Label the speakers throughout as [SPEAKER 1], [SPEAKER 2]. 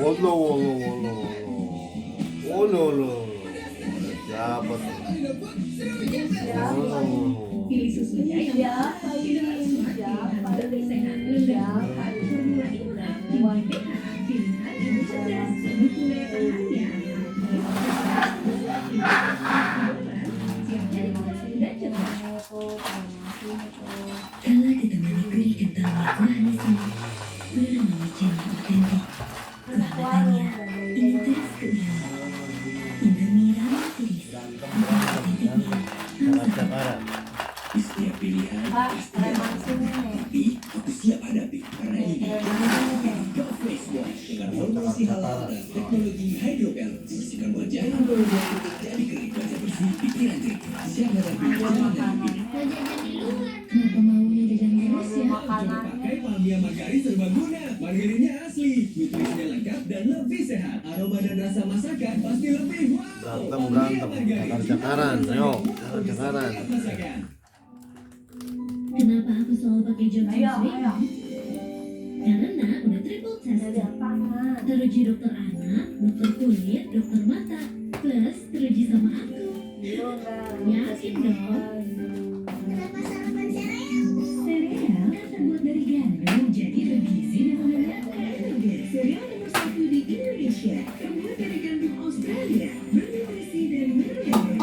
[SPEAKER 1] Wolo, wolo, wolo, wolo, wolo, siapa tuh? Wolo,
[SPEAKER 2] Pilih susunya yang pilihan smart, pilihan lebih sehat, lengkap kandungan imun tinggi pH, pilihan ibu cerdas, dukung daya tahan ya. Siap jadi kuat dan cerdas.
[SPEAKER 3] Kala ditemani gurih kentalnya kuah nasi, beraroma wijen yang otentik. Kehangatannya ingin terus keulangan. Indomie ramen series, otentiknya
[SPEAKER 1] Jakarta.
[SPEAKER 4] Di setiap pilihan pasti ada tantangan, tapi aku siap hadapi karena ini Go Face Wash dengan formulasi halal dan teknologi hydrogel. Bersihkan wajah, jadi kering, wajah bersih, pikiran jernih. Siap hadapi jalan dan ini.
[SPEAKER 3] kenapa maunya jajan terus ya?
[SPEAKER 4] Coba pakai Palmia Margarin serbaguna. Margarinnya asli, nutrisinya lengkap dan lebih sehat. Aroma dan rasa masakan pasti lebih wow.
[SPEAKER 1] Berantem, cakar-cakaran, ayo, cakar-cakaran.
[SPEAKER 4] Masakan.
[SPEAKER 3] Kenapa aku selalu pakai Johnson Baby? Karena udah triple tested. Teruji dokter anak, dokter kulit, dokter mata, plus teruji sama aku. Yakin dong? Sereal kan terbuat dari gandum, jadi bergizi dan mengenyangkan. Sereal nomor 1 di Indonesia, terbuat dari gandum Australia, bernutrisi dan mengenyangkan.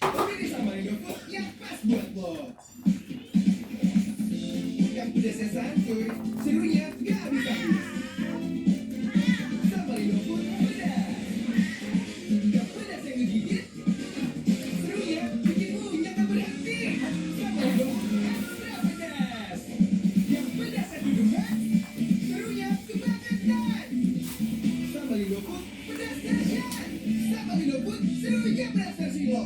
[SPEAKER 4] Pilih sama Indofood yang pas buat lo. Yang pedasnya santuy, serunya gak habis-habis. Sama Indofood pedas. Gak pedas yang ngegigit, serunya bikin munyah gak berhenti. Sama Indofood extra pedas. Yang pedasnya digembar, serunya kebangetan. Sama Indofood pedas dahsyat. Sama Indofood serunya pedas versi lo.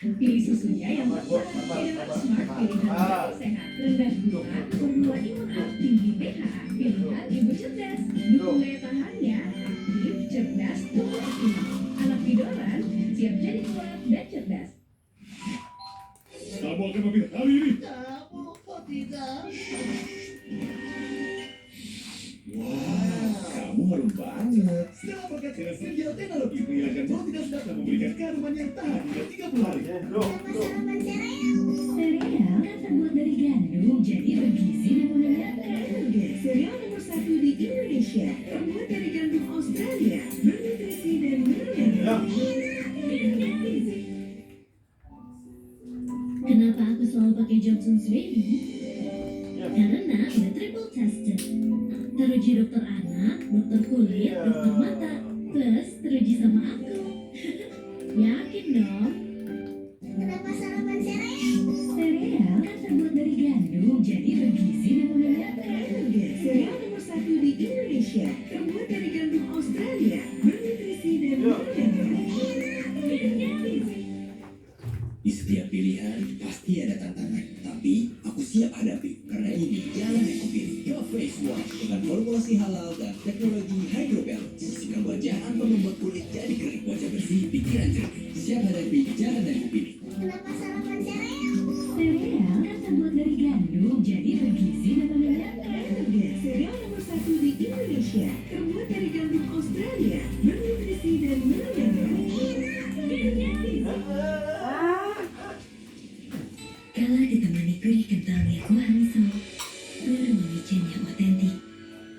[SPEAKER 2] Pilih susunya yang tepat, pilihan smart, pilihan lebih sehat, rendah gula, formula imun tinggi pH, pilihan ibu cerdas, dukung daya tahan ya, aktif, cerdas, tumbuh aktif. Anak bidoran, siap jadi kuat dan cerdas.
[SPEAKER 5] Kamu akan memilih hari ini.
[SPEAKER 4] Kamu kok tidak? Wah, kamu harum banget. Setelah paket dengan Senjata teknologi menghilangkan bau tidak sedap dan memberikan keharuman yang tahan hingga 30 hari.
[SPEAKER 3] Sereal kan terbuat dari gandum, jadi bergizi dan mengenyangkan.
[SPEAKER 2] Sereal nomor 1 di Indonesia, terbuat dari gandum Australia, bernutrisi dan mengenyangkan.
[SPEAKER 3] Kenapa aku selalu pakai Johnson's Baby? Karena udah triple tested. Teruji dokter anak, dokter kulit, dokter mata, plus teruji sama aku. Yakin dong? Sereal kan terbuat dari gandum, jadi bergizi dan mengenyangkan.
[SPEAKER 2] Sereal nomor 1 di Indonesia, terbuat dari gandum Australia, bernutrisi dan mengenyangkan.
[SPEAKER 4] Di setiap pilihan pasti ada tantangan, tapi aku siap hadapi karena ini jalan yang kupilih. Go Face Wash dengan formulasi halal dan teknologi hydrogel. Bersihkan wajah tanpa membuat kulit jadi kering, wajah bersih, pikiran jernih. Siap hadapi jalan yang kupilih.
[SPEAKER 3] Sereal kan terbuat dari gandum, jadi bergizi dan mengenyangkan.
[SPEAKER 2] Sereal nomor 1 di Indonesia, terbuat dari gandum Australia, bernutrisi dan mengenyangkan.
[SPEAKER 3] Kala ditemani gurih kentalnya kuah miso, beraroma wijen yang otentik.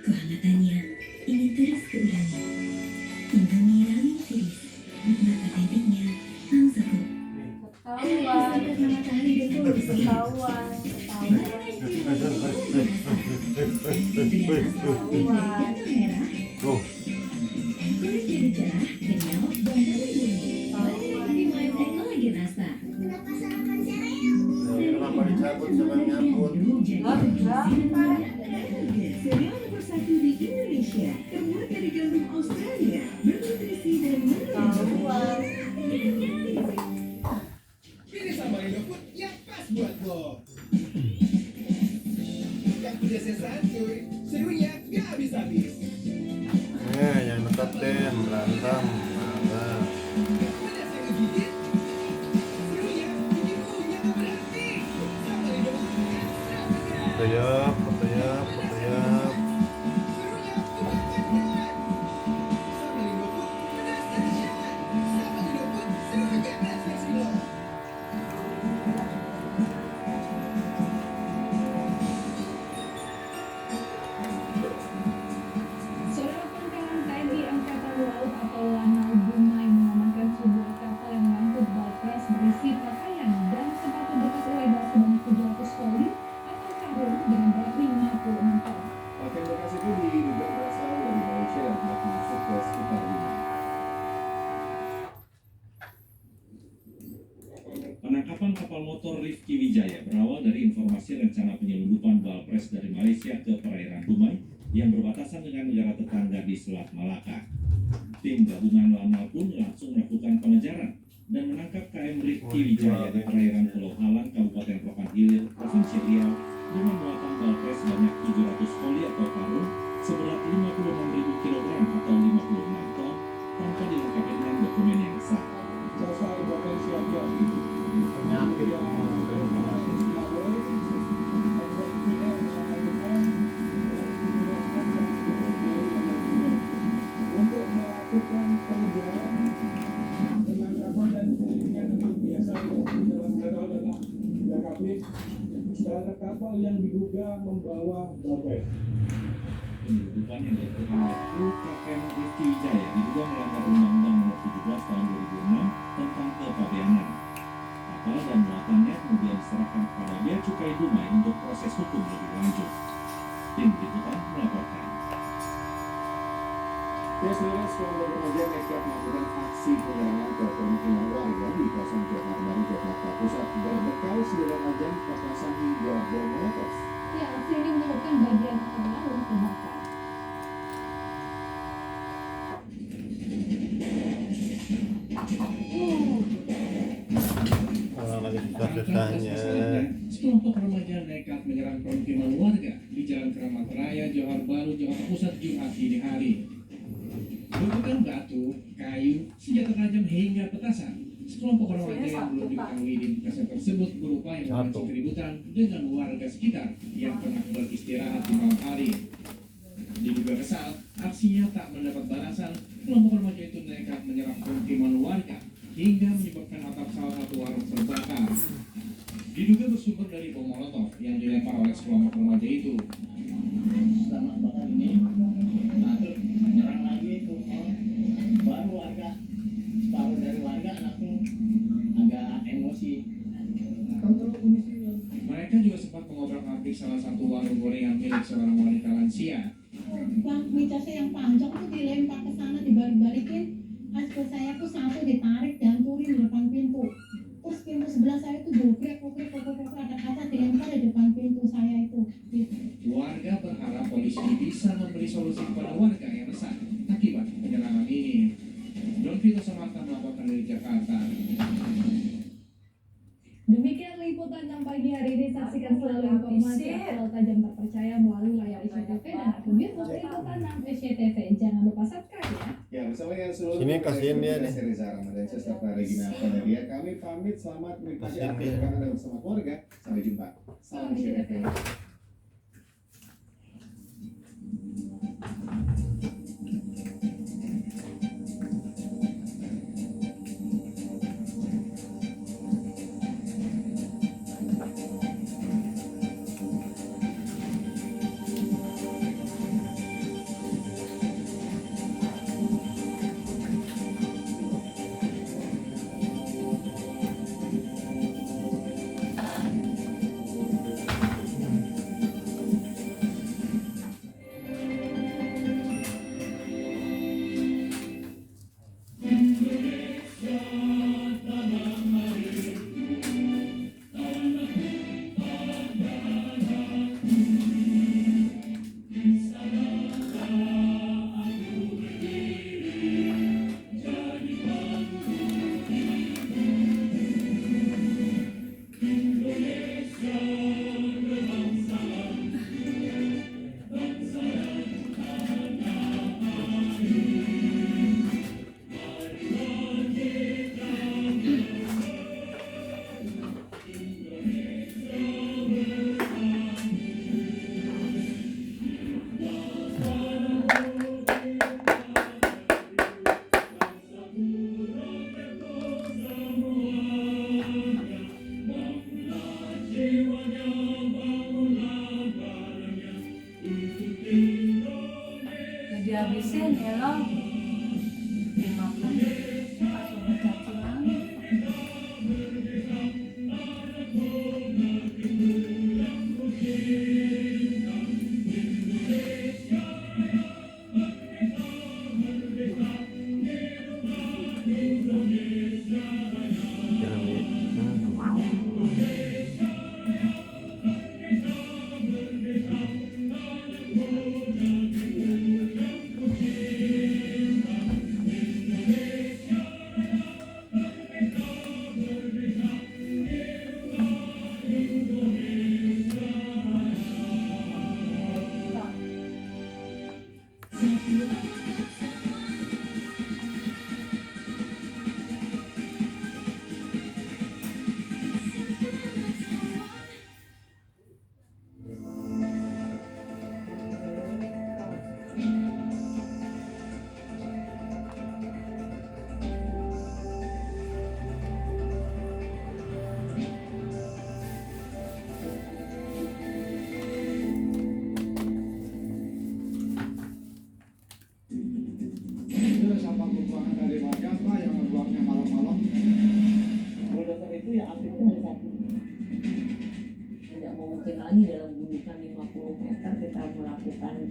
[SPEAKER 3] Kehangatannya ingin terus keulangan. Indomie ramen series, nikmat otentiknya mau sekop.
[SPEAKER 1] Tuh,
[SPEAKER 3] Kulit jadi cerah, kenyal, dan lebih main teknologi rasa.
[SPEAKER 1] kenapa dicabut sama nyabut?
[SPEAKER 2] Sereal nomor 1 di Indonesia, terbuat dari gandum Australia, bernutrisi dan mengenyangkan.
[SPEAKER 4] Pilih sama Indofood yang pas buat lo. Yang pedasnya santuy, serunya gak habis-habis.
[SPEAKER 1] Yang deketin, berantem, marah.
[SPEAKER 4] Gak pedas yang ngegigit, serunya bikin munyah gak berhenti. Sama Indofood extra pedas.
[SPEAKER 1] Petayap, petayap, petayap.
[SPEAKER 5] Penangkapan kapal motor Rifki Wijaya berawal dari informasi rencana penyelundupan balpres dari Malaysia ke perairan Dumai yang berbatasan dengan negara tetangga di Selat Malaka. Tim gabungan Lanal pun langsung melakukan pengejaran dan menangkap KM Rifki Wijaya di perairan Pulau Halang, Kabupaten Rokan Hilir, Provinsi Riau dengan muatan balpres sebanyak 700 koli atau karung seberat 56.000 kg atau 56 ton tanpa dilengkapi dengan dokumen yang sah.
[SPEAKER 4] Jasa potensi aja.
[SPEAKER 1] Penyakit.
[SPEAKER 4] Untuk melakukan pengejaran penangkapan dan penyelidikan yang biasa dalam hal adalah dilengkapi terhadap kapal yang diduga membawa balpres.
[SPEAKER 5] Penyelundupan yang dilakukan oleh kru KM Rifki Wijaya diduga melanggar Undang-Undang Nomor 17 Tahun 2006 tentang kepabeanan. Kapal dan muatannya kemudian diserahkan kepada Bea Cukai Dumai untuk proses hukum lebih lanjut. Tim Liputan melaporkan.
[SPEAKER 6] Ya, saudara, sekelompok remaja nekat melakukan aksi penyerangan ke permukiman warga di kawasan Jakarta Baru, Jakarta Pusat berbekal senjata tajam, petasan hingga bom molotov.
[SPEAKER 2] Ya, aksi ini menyebabkan bagian atap lalu terbakar.
[SPEAKER 1] Kalau lagi
[SPEAKER 5] Tanggal
[SPEAKER 1] susah-susahnya.
[SPEAKER 5] masalahnya, sekelompok remaja nekat menyerang permukiman warga di Jalan Keramat Raya, Johar Baru, Jakarta Pusat, Jumat dini hari. Menggunakan batu, kayu, senjata tajam hingga petasan, sekelompok remaja yang belum diketahui identitasnya tersebut berupaya memancing keributan dengan warga sekitar yang tengah beristirahat di malam hari. Diduga kesal, aksinya tak mendapat balasan, kelompok remaja itu nekat menyerang permukiman warga hingga menyebabkan atap salah satu warung terbakar. Diduga bersumber dari bom molotov yang dilempar oleh sekelompok remaja itu.
[SPEAKER 7] Setelah bakar ini lalu menyerang lagi itu baru warga separuh dari warga langsung agak emosi.
[SPEAKER 5] Mereka juga sempat mengobrak-abrik salah satu warung gorengan milik seorang wanita lansia.
[SPEAKER 8] Bang, mitosnya yang panjang tuh dilempar ke sana, dibalik-balikin. Aspek saya tuh satu ditarik, dihancurin di depan pintu. Terus pintu sebelah saya tuh jogrek, ada kaca dilempar di depan pintu saya itu. Gitu.
[SPEAKER 5] Warga berharap polisi bisa memberi solusi kepada warga yang resah akibat penyerangan ini. Don Vito Samarta melaporkan dari Jakarta.
[SPEAKER 2] Demikian liputan 6 pagi hari ini. Saksikan selalu informasi aktual tajam terpercaya melalui layar SCTV dan akun YouTube Liputan 6 SCTV. Jangan lupa subscribe ya.
[SPEAKER 6] Ya, bersama dengan seluruh
[SPEAKER 1] Sini kasihin dia nih.
[SPEAKER 6] Reza Ramadan serta Regina Panadia, kami pamit. Selamat menikmati
[SPEAKER 1] Kasihin
[SPEAKER 6] akhir
[SPEAKER 1] dia.
[SPEAKER 6] pekan Anda bersama keluarga. Sampai jumpa. Salam SCTV.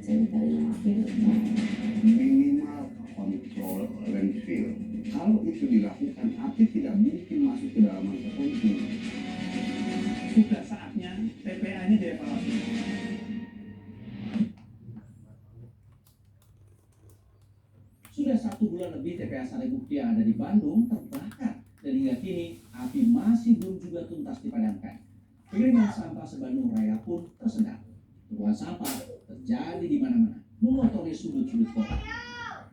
[SPEAKER 8] sanitary napkin.
[SPEAKER 6] Minimal kontrol landfill. Kalau itu dilakukan, api tidak mungkin masuk ke dalaman tertentu.
[SPEAKER 7] Sudah saatnya TPA-nya dievaluasi. Sudah 1 bulan lebih TPA Sarimukti yang ada di Bandung terbakar dan hingga kini api masih belum juga tuntas dipadamkan. Pengiriman sampah se-Bandung Raya pun tersendat. Tumpukan sampah terjadi di mana-mana, mengotori sudut-sudut kota.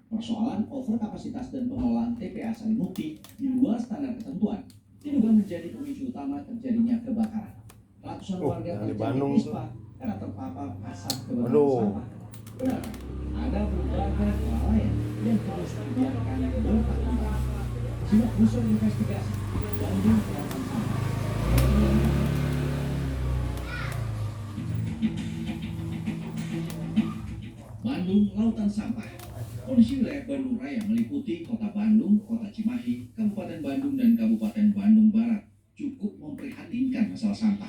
[SPEAKER 7] Persoalan overkapasitas dan pengelolaan TPA Sarimukti di luar standar ketentuan diduga menjadi pemicu utama terjadinya kebakaran. Ratusan warga
[SPEAKER 1] yang di
[SPEAKER 7] terjadi
[SPEAKER 1] Bandung tuh.
[SPEAKER 7] ispa karena terpapar asap kebakaran
[SPEAKER 1] Aduh.
[SPEAKER 7] sampah. Benar, ada berbagai kelalaian yang terus dibiarkan bertahun-tahun. Simak unsur investigasi Bandung Lautan Sampah. Bandung Lautan Sampah. Kondisi wilayah Bandung Raya meliputi Kota Bandung, Kota Cimahi, Kabupaten Bandung, dan Kabupaten Bandung Barat cukup memprihatinkan masalah sampah.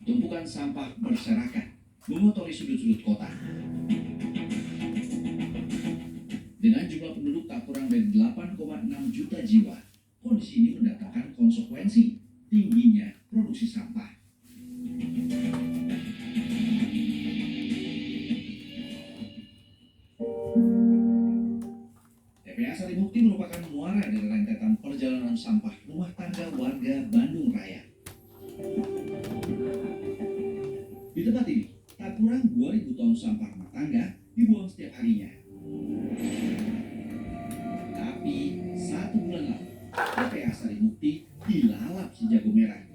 [SPEAKER 7] Tumpukan sampah berserakan, mengotori sudut-sudut kota. Dengan jumlah penduduk tak kurang dari 8,6 juta jiwa, kondisi ini mendatangkan konsekuensi tingginya produksi sampah. TPA Sarimukti merupakan muara dari rentetan perjalanan sampah rumah tangga warga Bandung Raya. Di tempat ini, tak kurang 2.000 ton sampah rumah tangga dibuang setiap harinya. Tapi 1 bulan lalu, TPA Sarimukti dilalap si jago merah.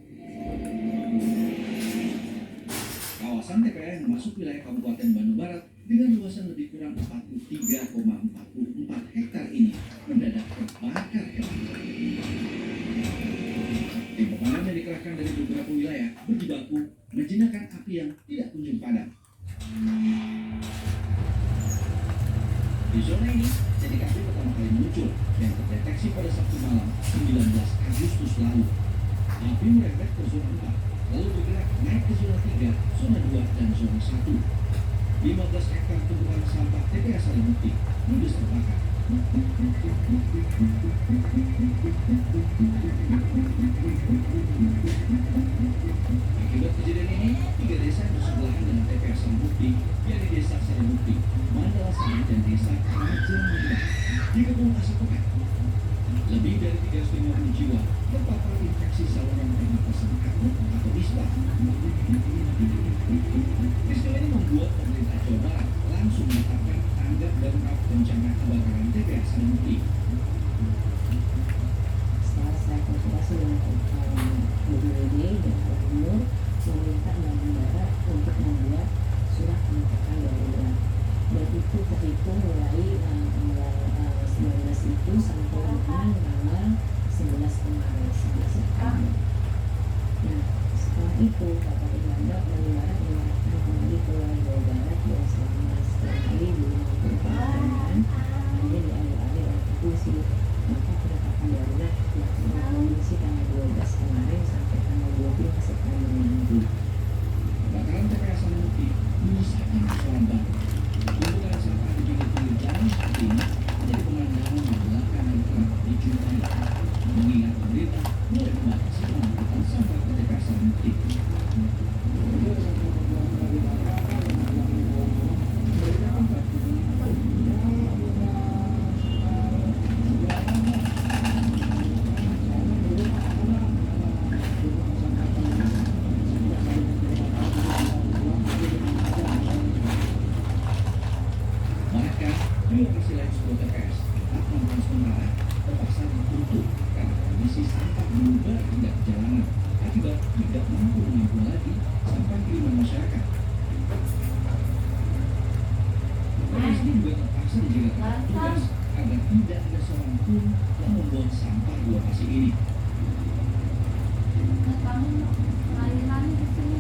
[SPEAKER 7] Kawasan TPA yang masuk wilayah Kabupaten Bandung Barat dengan luasan lebih kurang 43,44 hektar ini mendadak terbakar hebat. Tim pemadam yang dikerahkan dari beberapa wilayah berjibaku menjinakkan api yang tidak kunjung padam. Di zona ini, titik api pertama kali muncul yang terdeteksi pada Sabtu malam 19 Agustus lalu. Api merembet ke zona 4, lalu bergerak naik ke zona 3, zona 2, dan zona 1. 15 hektar tumpukan sampah TPA Sarimukti ludes terbakar. Akibat kejadian ini, 3 desa yang bersebelahan dengan TPA Sarimukti, yakni Desa Sarimukti, Mandala Sari, dan Desa Raja Muda, dikepung asap pekat. Lebih dari 350 jiwa terpapar infeksi saluran pernapasan akut atau ISPA. Peristiwa ini membuat pemerintah Jawa Barat langsung menetapkan tanggap darurat bencana kebakaran TPA Sarimukti.
[SPEAKER 8] Setelah saya konsultasi dengan BPBD dan Gubernur meminta Bandung Barat untuk membuat surat penetapan darurat. Dan itu terhitung mulai tanggal 19 itu sampai dengan tanggal 11 kemarin, 11 September. Nah, setelah itu Bapak Irlanda Bandung Barat menyerahkan kembali ke Jawa Barat yang selama sekian kali belum melakukan hanya diambil-ambil oleh provinsi. Maka penetapan darurat dilakukan provinsi tanggal 12 kemarin sampai tanggal 20 September nanti.
[SPEAKER 7] Kebakaran TPA Sarimukti menyisakan persoalan baru. Tumpukan sampah di pinggir jalan seperti ini menjadi pemandangan yang belakangan kerap dijumpai. Mengingat pemerintah mulai membatasi pengangkutan sampah ke TPA Sarimukti. Bahkan, di lokasi lain sebuah TPS, pembangunan sementara terpaksa ditutup karena kondisi sampah menyebar hingga ke jalanan akibat tidak mampu menampung lagi sampah kiriman masyarakat. Lokasi ini juga terpaksa dijaga petugas agar tidak ada seorang pun yang membuang sampah di lokasi ini.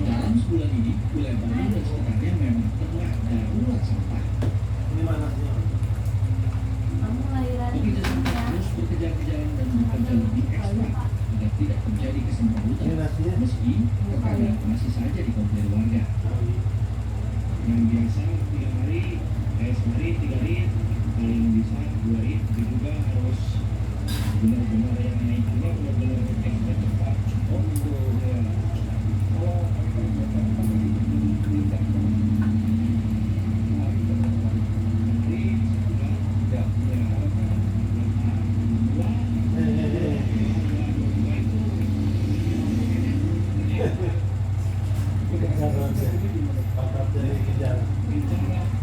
[SPEAKER 7] Dalam sebulan ini, wilayah Bandung dan sekitarnya memang tengah darurat sampah.
[SPEAKER 1] Ini mana sih?
[SPEAKER 7] Pekerja sampah terus berkejar-kejaran dan bekerja lebih ekstra agar tidak terjadi kesemrawutan.
[SPEAKER 1] Ini nasinya.
[SPEAKER 7] Meski terkadang masih saja
[SPEAKER 5] benar-benar yang naiknya benar-benar naiknya cepat.
[SPEAKER 7] Oh gitu.
[SPEAKER 5] Ya.
[SPEAKER 7] Kalau hari biasa kan meningkat hari ke depan.
[SPEAKER 5] Jadi sekarang
[SPEAKER 7] Ya.
[SPEAKER 5] ya harapan dua
[SPEAKER 1] Bakat dari kejar.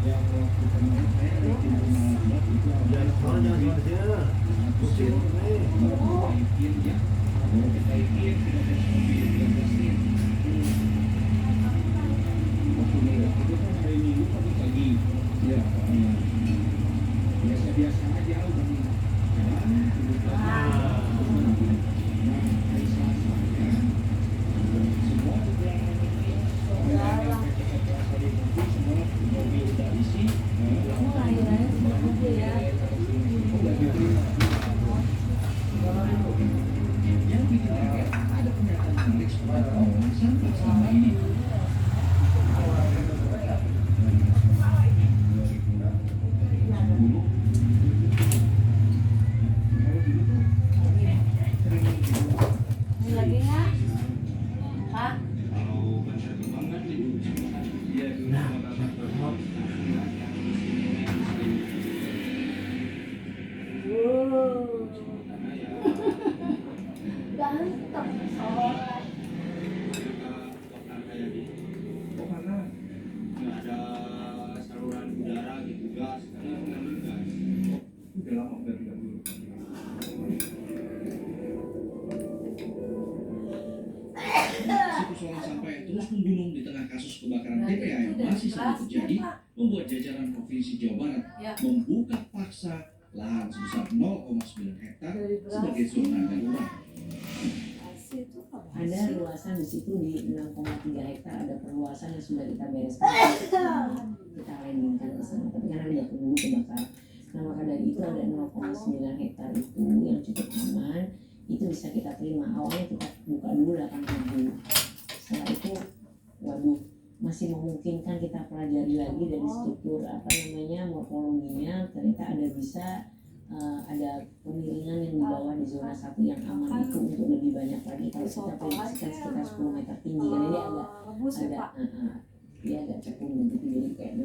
[SPEAKER 7] Yang waktu kemarin saya bikin rumah buat itu ada
[SPEAKER 1] Jangan di sini. Pusing nih.
[SPEAKER 5] Naikin ya, baru kita ikin, kita tes mobil, kita tesin.
[SPEAKER 7] waktu itu kan hari Minggu pagi-pagi.
[SPEAKER 5] Ya,
[SPEAKER 7] Ya. Biasa-biasa aja udah nih. Jalan, duduk lagi. Nah, hari Selasa ya. Semua di belakang ini orang-orang PCK tadi mungkin semua mobil udah isi.
[SPEAKER 3] Kamu lahirannya semua aja ya.
[SPEAKER 7] Udah diterima.
[SPEAKER 5] yang bikin kaget ada pernyataan menarik soal pengelolaan sampah selama ini. Dulu, kalau dulu tuh sering
[SPEAKER 3] Ini lagi nggak? Pak? Ganteng soalnya.
[SPEAKER 5] oh karena
[SPEAKER 9] nggak ada saluran udara gitu gas karena mengambil gas.
[SPEAKER 5] udah lama udah tidak dulu. Si persoalan sampah yang terus menggunung di tengah kasus kebakaran TPA yang masih sering terjadi membuat jajaran Provinsi Jawa Barat
[SPEAKER 3] Ya.
[SPEAKER 5] membuka paksa lahan sebesar 0,9 hektar sebagai zona darurat.
[SPEAKER 10] Ada luasan di situ di 6,3 hektar, ada perluasan yang sudah kita bereskan, kita landingkan ke sana, tapi karena dia keburu kebakar. Nah maka dari itu ada 0,9 hektar itu yang cukup aman, itu bisa kita terima. Awalnya kita buka dulu 8.000, setelah itu waduh masih memungkinkan kita pelajari lagi dari struktur morfologinya, ternyata ada bisa ada pemiringan yang di bawah di zona 1 yang aman itu untuk lebih banyak lagi. Kalau kita prediksikan sekitar 10 meter tinggi karena dia agak cekung gitu, jadi kayak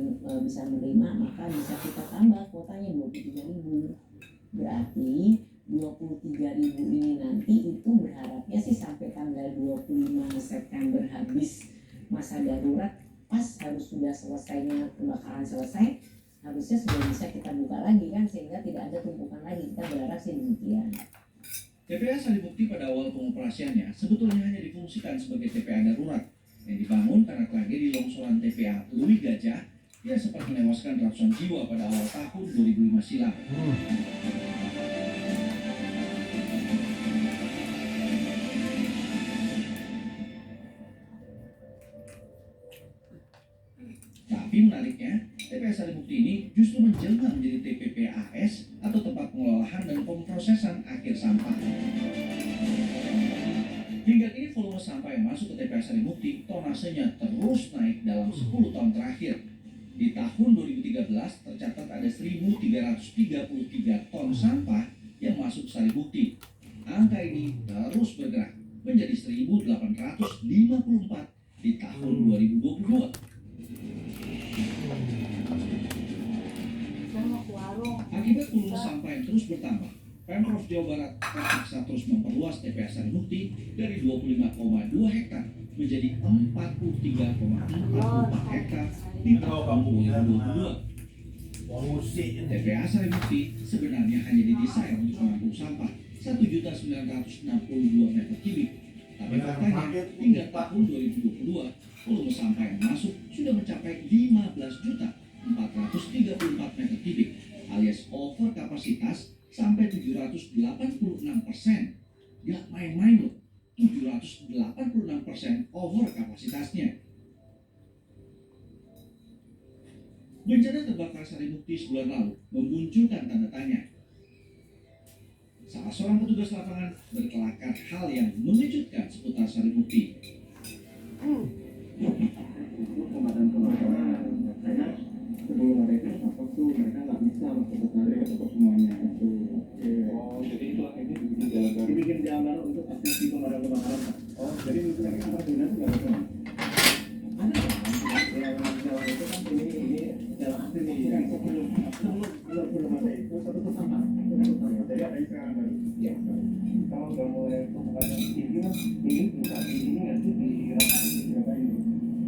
[SPEAKER 10] bisa menerima, maka bisa kita tambah kuotanya 23.000. Berarti 23.000 ini nanti itu berharapnya sih sampai tanggal 25 September habis masa darurat, pas harus sudah selesainya kebakaran selesai, harusnya sudah bisa kita buka lagi kan, sehingga tidak ada tumpukan lagi. Kita berharap sih demikian.
[SPEAKER 5] TPA Sarimukti pada awal pengoperasiannya sebetulnya hanya difungsikan sebagai TPA darurat yang dibangun karena tragedi longsoran TPA Lui Gajah yang sempat menewaskan ratusan jiwa pada awal tahun 2005 silam. Tapi menariknya, TPA Sarimukti ini justru menjelma menjadi TPPAS atau tempat pengolahan dan pemrosesan akhir sampah. Hingga kini volume sampah yang masuk ke TPA Sarimukti tonasenya terus naik dalam 10 tahun terakhir. Di tahun 2013 tercatat ada 1.333 ton sampah yang masuk Sarimukti. Angka ini terus bergerak menjadi 1.854 di tahun 2022. Akibat volume sampah yang terus bertambah, Pemprov Jawa Barat terpaksa terus memperluas TPA Sarimukti dari 25,2 hektar menjadi 43,44 hektar di tahun 2022. TPA Sarimukti sebenarnya hanya didesain untuk menampung sampah 1.962 meter kubik. Tapi faktanya hingga tahun 2022 volume sampah yang masuk sudah mencapai 15.434 meter kubik alias over kapasitas sampai 786%. Gak main-main loh, 786% over kapasitasnya. Bencana terbakar Sarimukti sebulan lalu memunculkan tanda tanya. Salah seorang petugas lapangan berkelakar hal yang mengejutkan seputar Sarimukti.
[SPEAKER 6] Itu pemadam kebakaran karena sebelum mereka takut tuh mereka nggak bisa masuk ke sana untuk semuanya itu.
[SPEAKER 5] Oh, jadi itu akhirnya
[SPEAKER 7] Jadi misalnya kita perkebunan itu nggak ada. Ada ya, Jawa itu kan ini dalam arti ini yang sebelum ada itu satu tempat. Jadi ada istilah baru. Ya. Kalau udah mulai pembukaan tinggi mas, ini